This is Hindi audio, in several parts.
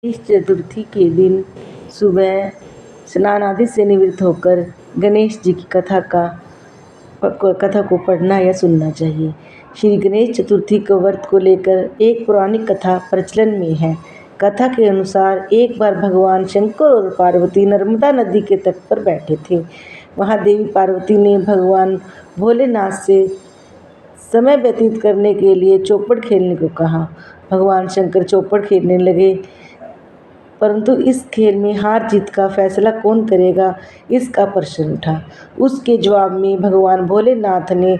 गणेश चतुर्थी के दिन सुबह स्नान आदि से निवृत्त होकर गणेश जी की कथा को पढ़ना या सुनना चाहिए। श्री गणेश चतुर्थी के व्रत को लेकर एक पौराणिक कथा प्रचलन में है। कथा के अनुसार एक बार भगवान शंकर और पार्वती नर्मदा नदी के तट पर बैठे थे। वहाँ देवी पार्वती ने भगवान भोलेनाथ से समय व्यतीत करने के लिए चौपड़ खेलने को कहा। भगवान शंकर चौपड़ खेलने लगे, परंतु इस खेल में हार जीत का फैसला कौन करेगा, इसका प्रश्न उठा। उसके जवाब में भगवान भोलेनाथ ने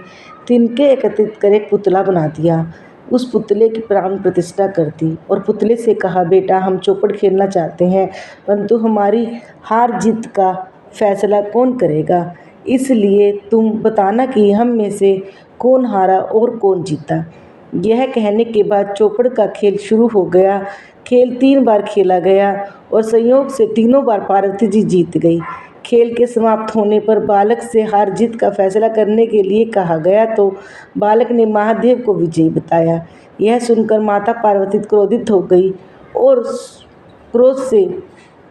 तिनके एकत्रित कर एक पुतला बना दिया। उस पुतले की प्राण प्रतिष्ठा कर दी और पुतले से कहा, बेटा, हम चौपड़ खेलना चाहते हैं, परंतु हमारी हार जीत का फैसला कौन करेगा, इसलिए तुम बताना कि हम में से कौन हारा और कौन जीता। यह कहने के बाद चौपड़ का खेल शुरू हो गया। खेल 3 बार खेला गया और संयोग से तीनों बार पार्वती जी जीत गई। खेल के समाप्त होने पर बालक से हार जीत का फैसला करने के लिए कहा गया तो बालक ने महादेव को विजयी बताया। यह सुनकर माता पार्वती क्रोधित हो गई और क्रोध से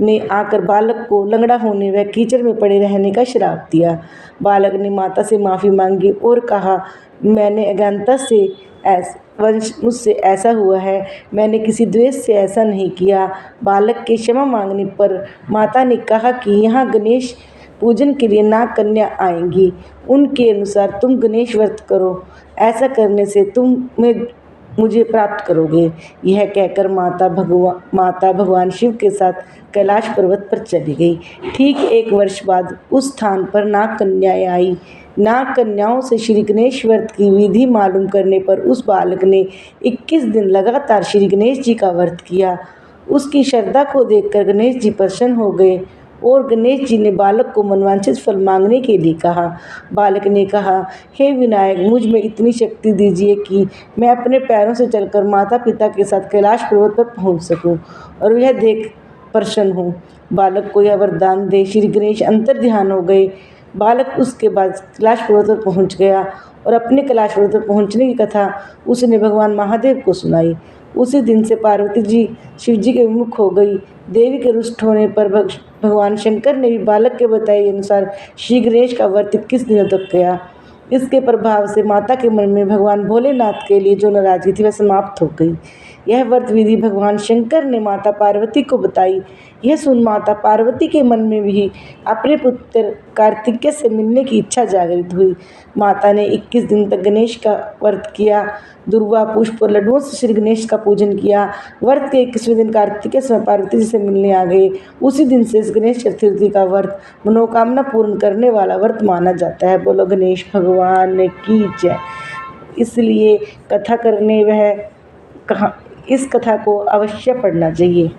ने आकर बालक को लंगड़ा होने व कीचड़ में पड़े रहने का श्राप दिया। बालक ने माता से माफ़ी मांगी और कहा, मैंने अज्ञानता से मुझसे ऐसा हुआ है, मैंने किसी द्वेष से ऐसा नहीं किया। बालक के क्षमा मांगने पर माता ने कहा कि यहाँ गणेश पूजन के लिए नाग कन्या आएंगी, उनके अनुसार तुम गणेश व्रत करो, ऐसा करने से तुम मुझे प्राप्त करोगे। यह कहकर माता भगवान शिव के साथ कैलाश पर्वत पर चली गई। ठीक 1 वर्ष बाद उस स्थान पर नाग कन्याएं आई। नाग कन्याओं से श्री गणेश व्रत की विधि मालूम करने पर उस बालक ने 21 दिन लगातार श्री गणेश जी का व्रत किया। उसकी श्रद्धा को देखकर गणेश जी प्रसन्न हो गए और गणेश जी ने बालक को मनवांछित फल मांगने के लिए कहा। बालक ने कहा, हे विनायक, मुझ में इतनी शक्ति दीजिए कि मैं अपने पैरों से चलकर माता पिता के साथ कैलाश पर्वत पर पहुंच सकूं और यह देख प्रसन्न हूँ। बालक को यह वरदान दे श्री गणेश अंतर्ध्यान हो गए। बालक उसके बाद कैलाश पर्वत पर पहुँच गया और अपने कैलाश पर्वत पर पहुँचने की कथा उसने भगवान महादेव को सुनाई। उसी दिन से पार्वती जी शिव जी के विमुख हो गई। देवी के रुष्ट होने पर भगवान शंकर ने भी बालक के बताए अनुसार श्री गणेश का व्रत 21 दिनों तक किया। इसके प्रभाव से माता के मन में भगवान भोलेनाथ के लिए जो नाराजगी थी वह समाप्त हो गई। यह व्रत विधि भगवान शंकर ने माता पार्वती को बताई। यह सुन माता पार्वती के मन में भी अपने पुत्र कार्तिकेय से मिलने की इच्छा जागृत हुई। माता ने 21 दिन तक गणेश का व्रत किया। दुर्वा, पुष्प और लड्डुओं से श्री गणेश का पूजन किया। व्रत के 21वें दिन कार्तिकेय समय पार्वती जी से मिलने आ गए। उसी दिन से इस गणेश चतुर्थी का व्रत मनोकामना पूर्ण करने वाला व्रत माना जाता है। बोलो गणेश भगवान की जय। इसलिए कथा करने इस कथा को अवश्य पढ़ना चाहिए।